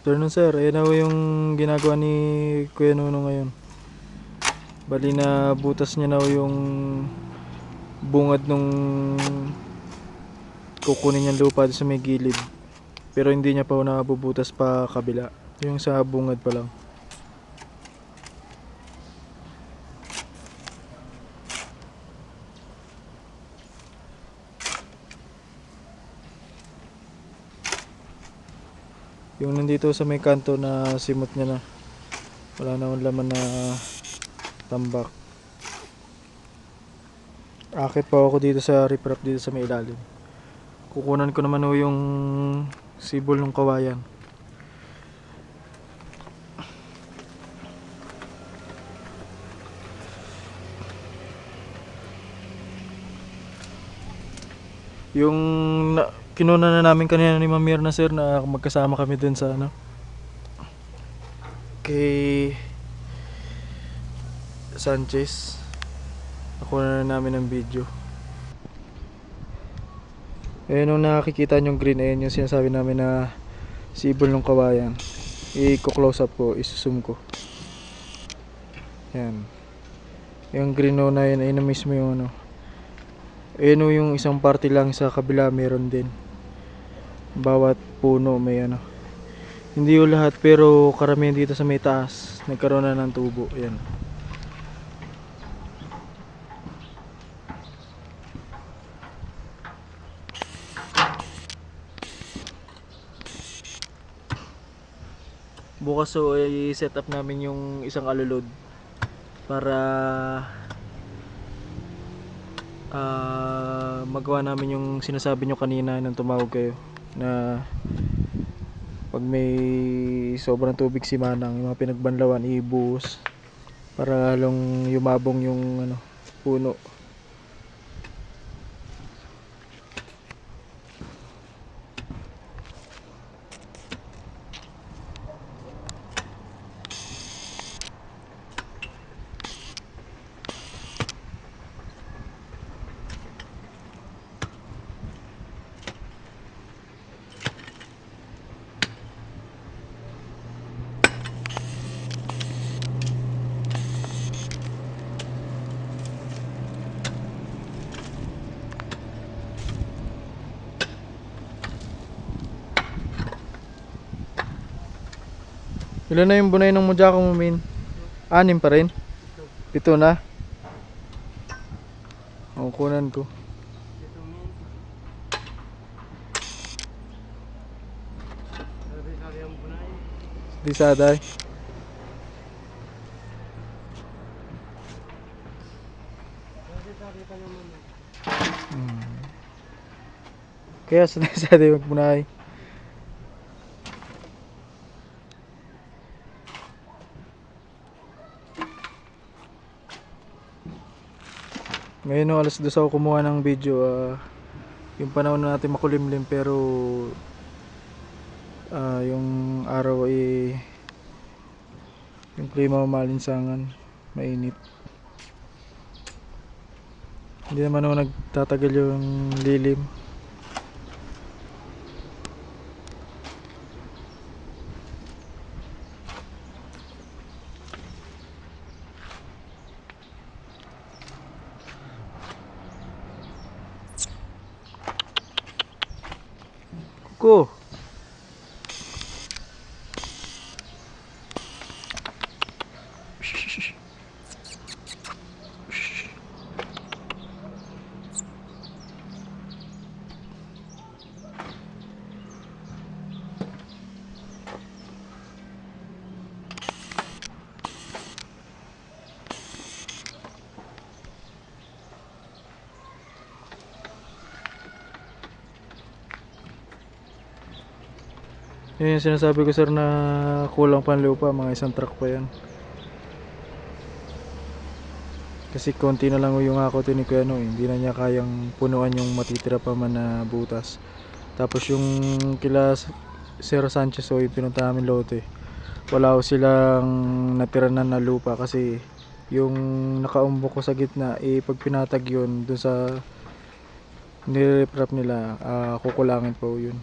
Afternoon sir, ayan na ho yung ginagawa ni Kuya Nuno ngayon. Bali na butas niya na ho yung bungad nung kukunin niyang lupa sa may gilid. Pero hindi niya pa ho nabubutas pa kabila. Yung sa bungad pa lang. Yung nandito sa may kanto na simot niya na. Wala na akong laman na tambak. Akit pa ako dito sa riprap dito sa may ilalim. Kukunan ko naman ho yung sibol ng kawayan. Yung kinuna na namin kanina ni Ma'am Mirna sir na magkasama kami dun sa kay Sanchez. Ako na namin ng video. Ayun yung nakikita nyong green, ayun yung sinasabi namin na sibol ng kawayan. I-close up ko, isusum ko. Yan. Yung green na yun, ayun na mismo yung ano. Ayun yung isang parte lang sa kabila meron din. Bawat puno may ano. Hindi yung lahat pero karamihan dito sa may taas nagkaroon na ng tubo. Ayan. Bukas so i-set up namin yung isang alulod para magawa namin yung sinasabi nyo kanina nung tumawag kayo na pag may sobrang tubig si Manang, yung mga pinagbanlawan ibuhos para lalong yumabong yung ano, puno. Ilan na yung bunay ng mudya ko mo, Min? 6 pa rin? 7 na? O, kunan ko. Di saday. Kaya saday magbunay. Ngayon no, alas 2 ako kumuha ng video. Yung panahon na natin makulimlim pero yung araw ay yung klima malinsangan, mainit. Hindi naman ako nagtatagal yung lilim. Kuko. Yun yung sinasabi ko sir na kulang pa ang lupa, mga 1 truck pa yan. Kasi konti na lang yung ako ni Kuya no, hindi na niya kayang punuan yung matitira pa man na butas. Tapos yung kila Sir Sanchez o yung pinunta namin lote, wala ko silang natira na lupa kasi yung nakaumbok ko sa gitna, pag pinatag yun dun sa nire-reprap nila, kukulangin po yun.